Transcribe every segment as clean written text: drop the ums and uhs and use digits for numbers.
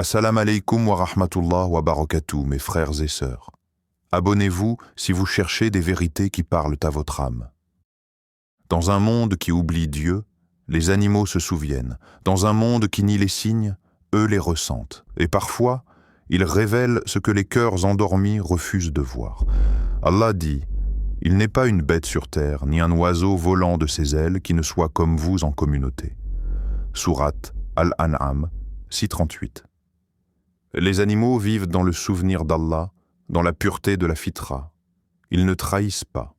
Assalamu alaikum wa rahmatullah wa barakatuh, mes frères et sœurs. Abonnez-vous si vous cherchez des vérités qui parlent à votre âme. Dans un monde qui oublie Dieu, les animaux se souviennent. Dans un monde qui nie les signes, eux les ressentent. Et parfois, ils révèlent ce que les cœurs endormis refusent de voir. Allah dit, « Il n'est pas une bête sur terre, ni un oiseau volant de ses ailes qui ne soit comme vous en communauté. » Sourate Al-An'am, 638. Les animaux vivent dans le souvenir d'Allah, dans la pureté de la fitra. Ils ne trahissent pas,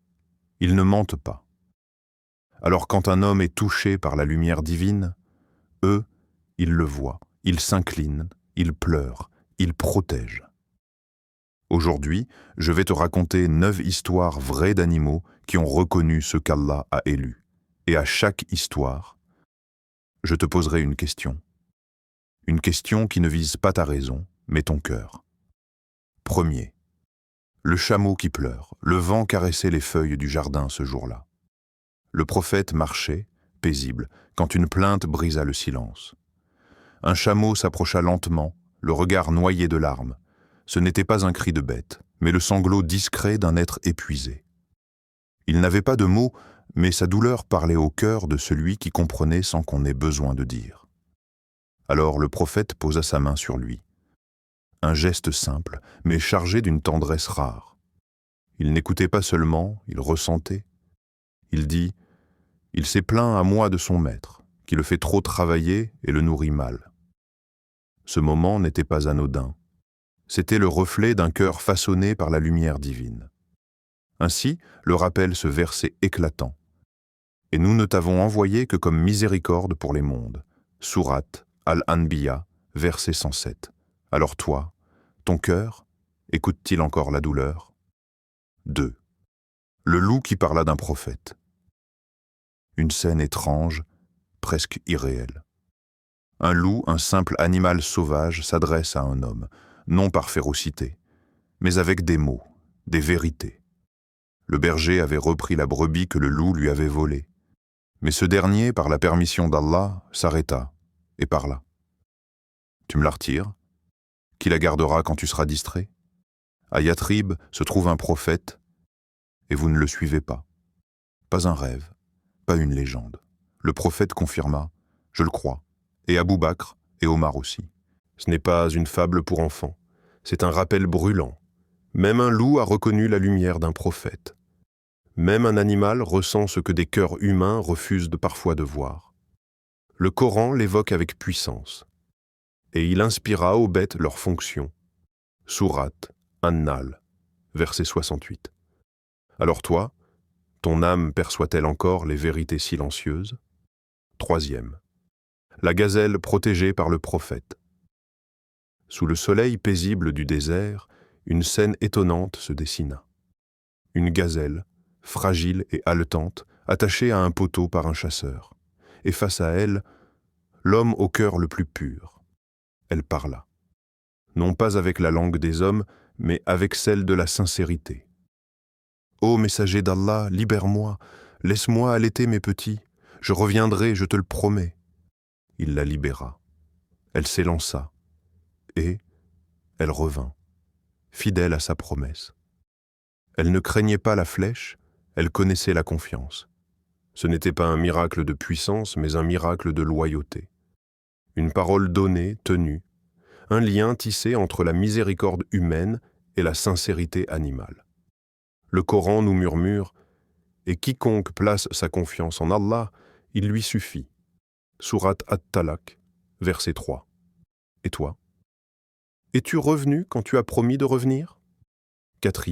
ils ne mentent pas. Alors quand un homme est touché par la lumière divine, eux, ils le voient, ils s'inclinent, ils pleurent, ils protègent. Aujourd'hui, je vais te raconter 9 histoires vraies d'animaux qui ont reconnu ce qu'Allah a élu. Et à chaque histoire, je te poserai une question. Une question qui ne vise pas ta raison, mais ton cœur. Premier. Le chameau qui pleure. Le vent caressait les feuilles du jardin ce jour-là. Le prophète marchait, paisible, quand une plainte brisa le silence. Un chameau s'approcha lentement, le regard noyé de larmes. Ce n'était pas un cri de bête, mais le sanglot discret d'un être épuisé. Il n'avait pas de mots, mais sa douleur parlait au cœur de celui qui comprenait sans qu'on ait besoin de dire. Alors le prophète posa sa main sur lui. Un geste simple, mais chargé d'une tendresse rare. Il n'écoutait pas seulement, il ressentait. Il dit, « Il s'est plaint à moi de son maître, qui le fait trop travailler et le nourrit mal. » Ce moment n'était pas anodin. C'était le reflet d'un cœur façonné par la lumière divine. Ainsi, le rappel ce verset éclatant. « Et nous ne t'avons envoyé que comme miséricorde pour les mondes. » Sourate Al-Anbiya, verset 107. Alors toi, ton cœur, écoute-t-il encore la douleur? 2. Le loup qui parla d'un prophète. Une scène étrange, presque irréelle. Un loup, un simple animal sauvage, s'adresse à un homme, non par férocité, mais avec des mots, des vérités. Le berger avait repris la brebis que le loup lui avait volée. Mais ce dernier, par la permission d'Allah, s'arrêta et parla. « Tu me la retires? Qui la gardera quand tu seras distrait? À Yatrib se trouve un prophète, et vous ne le suivez pas. Pas un rêve, pas une légende. » Le prophète confirma, « Je le crois, et Abou Bakr et Omar aussi. Ce n'est pas une fable pour enfants, c'est un rappel brûlant. Même un loup a reconnu la lumière d'un prophète. Même un animal ressent ce que des cœurs humains refusent parfois de voir. Le Coran l'évoque avec puissance. Et il inspira aux bêtes leurs fonctions. Sourate An-Nahl, verset 68. Alors toi, ton âme perçoit-elle encore les vérités silencieuses? 3. La gazelle protégée par le prophète. Sous le soleil paisible du désert, une scène étonnante se dessina. Une gazelle, fragile et haletante, attachée à un poteau par un chasseur. Et face à elle, l'homme au cœur le plus pur. Elle parla. Non pas avec la langue des hommes, mais avec celle de la sincérité. « Ô messager d'Allah, libère-moi, laisse-moi allaiter mes petits, je reviendrai, je te le promets. » Il la libéra. Elle s'élança, et elle revint, fidèle à sa promesse. Elle ne craignait pas la flèche, elle connaissait la confiance. Ce n'était pas un miracle de puissance, mais un miracle de loyauté. Une parole donnée, tenue, un lien tissé entre la miséricorde humaine et la sincérité animale. Le Coran nous murmure « Et quiconque place sa confiance en Allah, il lui suffit. » Sourate At-Talaq, verset 3. Et toi? Es-tu revenu quand tu as promis de revenir? 4.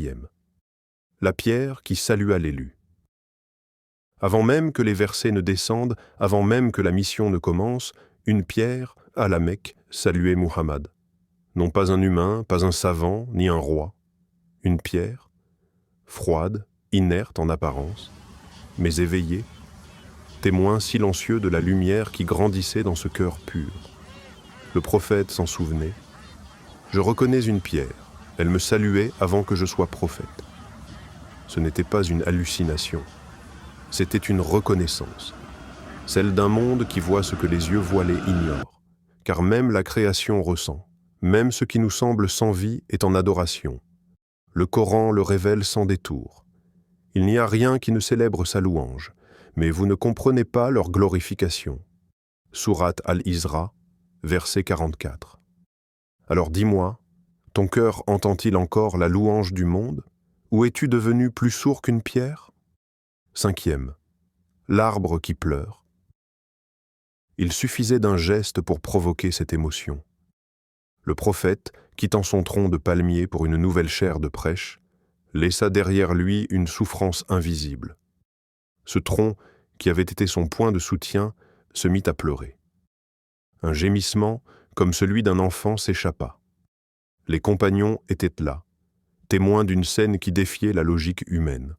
La pierre qui salua l'élu. Avant même que les versets ne descendent, avant même que la mission ne commence, une pierre, à la Mecque, saluait Muhammad. Non pas un humain, pas un savant, ni un roi. Une pierre, froide, inerte en apparence, mais éveillée, témoin silencieux de la lumière qui grandissait dans ce cœur pur. Le prophète s'en souvenait. « Je reconnais une pierre, elle me saluait avant que je sois prophète. » Ce n'était pas une hallucination, c'était une reconnaissance, celle d'un monde qui voit ce que les yeux voilés ignorent, car même la création ressent, Même ce qui nous semble sans vie est en adoration. Le Coran le révèle sans détour. Il n'y a rien qui ne célèbre sa louange, mais vous ne comprenez pas leur glorification. Sourate Al-Isra, verset 44. Alors dis-moi, ton cœur entend-il encore la louange du monde, ou es-tu devenu plus sourd qu'une pierre? 5e. L'arbre qui pleure. Il suffisait d'un geste pour provoquer cette émotion. Le prophète, quittant son tronc de palmier pour une nouvelle chaire de prêche, laissa derrière lui une souffrance invisible. Ce tronc, qui avait été son point de soutien, se mit à pleurer. Un gémissement, comme celui d'un enfant, s'échappa. Les compagnons étaient là, témoins d'une scène qui défiait la logique humaine.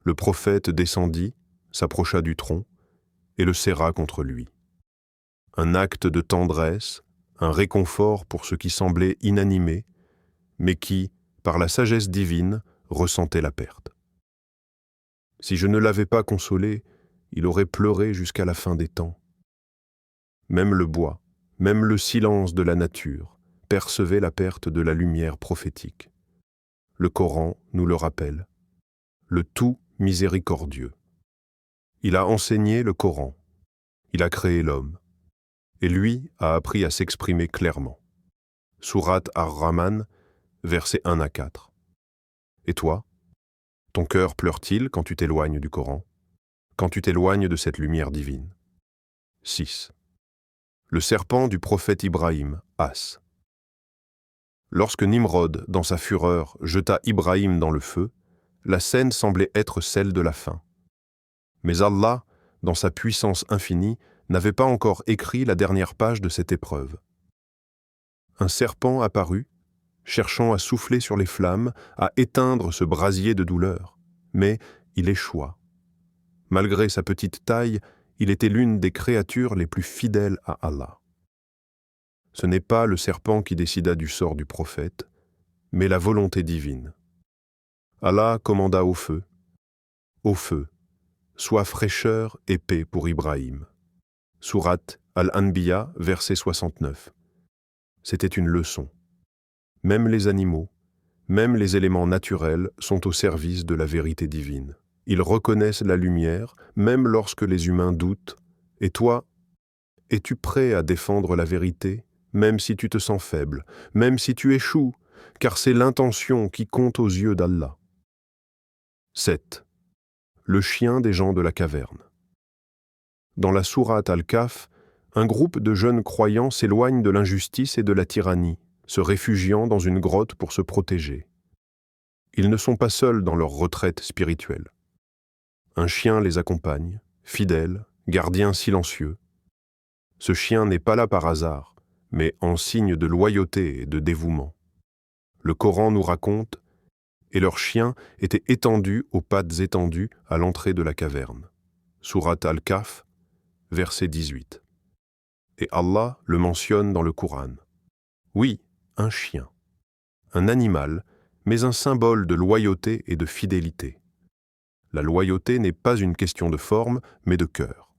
Le prophète descendit, s'approcha du tronc et le serra contre lui. Un acte de tendresse, un réconfort pour ce qui semblait inanimé, mais qui, par la sagesse divine, ressentait la perte. Si je ne l'avais pas consolé, il aurait pleuré jusqu'à la fin des temps. Même le bois, même le silence de la nature, percevait la perte de la lumière prophétique. Le Coran nous le rappelle. Le tout miséricordieux. Il a enseigné le Coran. Il a créé l'homme. Et lui a appris à s'exprimer clairement. Sourate Ar-Rahman, versets 1 à 4. Et toi, ton cœur pleure-t-il quand tu t'éloignes du Coran, quand tu t'éloignes de cette lumière divine? 6. Le serpent du prophète Ibrahim, As. Lorsque Nimrod, dans sa fureur, jeta Ibrahim dans le feu, la scène semblait être celle de la fin. Mais Allah, dans sa puissance infinie, n'avait pas encore écrit la dernière page de cette épreuve. Un serpent apparut, cherchant à souffler sur les flammes, à éteindre ce brasier de douleur, mais il échoua. Malgré sa petite taille, il était l'une des créatures les plus fidèles à Allah. Ce n'est pas le serpent qui décida du sort du prophète, mais la volonté divine. Allah commanda au feu, sois fraîcheur et paix pour Ibrahim. Sourate Al-Anbiya, verset 69. C'était une leçon. Même les animaux, même les éléments naturels sont au service de la vérité divine. Ils reconnaissent la lumière, même lorsque les humains doutent. Et toi, es-tu prêt à défendre la vérité, même si tu te sens faible, même si tu échoues, car c'est l'intention qui compte aux yeux d'Allah. 7. Le chien des gens de la caverne. Dans la sourate Al-Kahf, un groupe de jeunes croyants s'éloigne de l'injustice et de la tyrannie, se réfugiant dans une grotte pour se protéger. Ils ne sont pas seuls dans leur retraite spirituelle. Un chien les accompagne, fidèle, gardien silencieux. Ce chien n'est pas là par hasard, mais en signe de loyauté et de dévouement. Le Coran nous raconte « Et leur chien était étendu aux pattes étendues à l'entrée de la caverne ». Sourate Al-Kahf, verset 18. Et Allah le mentionne dans le Coran. Oui, un chien. Un animal, mais un symbole de loyauté et de fidélité. La loyauté n'est pas une question de forme, mais de cœur.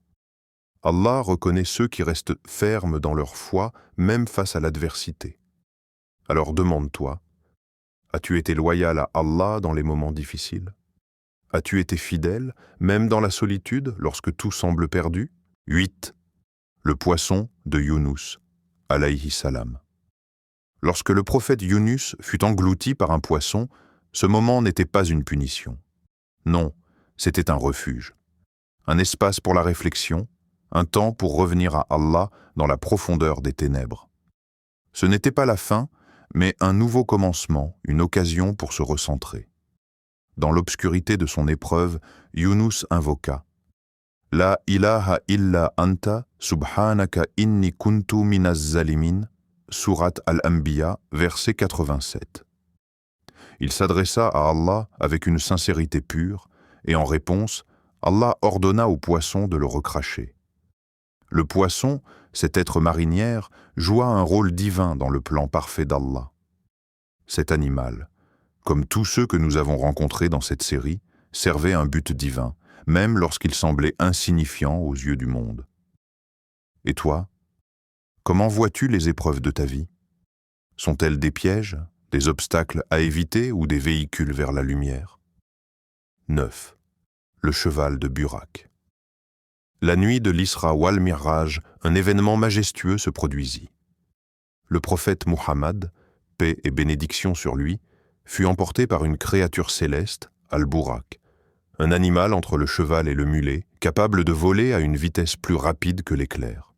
Allah reconnaît ceux qui restent fermes dans leur foi, même face à l'adversité. Alors demande-toi, as-tu été loyal à Allah dans les moments difficiles? As-tu été fidèle, même dans la solitude, lorsque tout semble perdu? 8. Le poisson de Younous, alayhi salam. Lorsque le prophète Younous fut englouti par un poisson, ce moment n'était pas une punition. Non, c'était un refuge. Un espace pour la réflexion, un temps pour revenir à Allah dans la profondeur des ténèbres. Ce n'était pas la fin, mais un nouveau commencement, une occasion pour se recentrer. Dans l'obscurité de son épreuve, Younous invoqua « La ilaha illa anta subhanaka inni kuntu minaz zalimin » Sourate Al-Anbiya, verset 87. Il s'adressa à Allah avec une sincérité pure, et en réponse, Allah ordonna au poisson de le recracher. Le poisson, cet être marinière, joua un rôle divin dans le plan parfait d'Allah. Cet animal, comme tous ceux que nous avons rencontrés dans cette série, servait un but divin, même lorsqu'il semblait insignifiant aux yeux du monde. Et toi, comment vois-tu les épreuves de ta vie? Sont-elles des pièges, des obstacles à éviter ou des véhicules vers la lumière? 9. Le cheval de Burak. La nuit de l'Isra wal Miraj, un événement majestueux se produisit. Le prophète Muhammad, paix et bénédiction sur lui, fut emporté par une créature céleste, Al-Burak, un animal entre le cheval et le mulet, capable de voler à une vitesse plus rapide que l'éclair.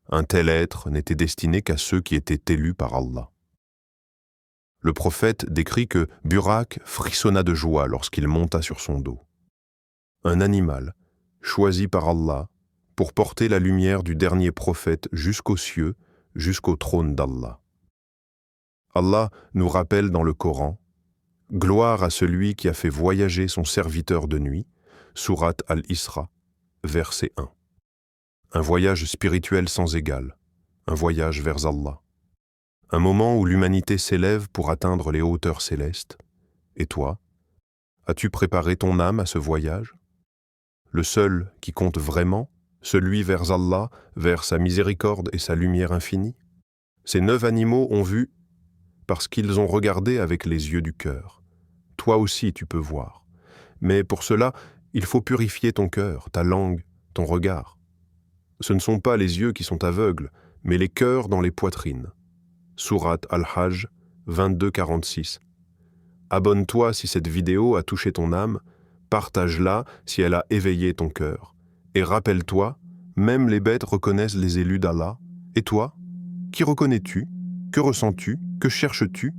Un tel être n'était destiné qu'à ceux qui étaient élus par Allah. Le prophète décrit que Burak frissonna de joie lorsqu'il monta sur son dos. Un animal, choisi par Allah, pour porter la lumière du dernier prophète jusqu'aux cieux, jusqu'au trône d'Allah. Allah nous rappelle dans le Coran « Gloire à celui qui a fait voyager son serviteur de nuit » Sourate Al-Isra, verset 1. Un voyage spirituel sans égal, un voyage vers Allah. Un moment où l'humanité s'élève pour atteindre les hauteurs célestes. Et toi, as-tu préparé ton âme à ce voyage? Le seul qui compte vraiment, celui vers Allah, vers sa miséricorde et sa lumière infinie? Ces 9 animaux ont vu parce qu'ils ont regardé avec les yeux du cœur. Toi aussi tu peux voir. Mais pour cela, il faut purifier ton cœur, ta langue, ton regard. Ce ne sont pas les yeux qui sont aveugles, mais les cœurs dans les poitrines. Sourate Al-Hajj 22-46. Abonne-toi si cette vidéo a touché ton âme, partage-la si elle a éveillé ton cœur. Et rappelle-toi, même les bêtes reconnaissent les élus d'Allah. Et toi, qui reconnais-tu? Que ressens-tu? Que cherches-tu?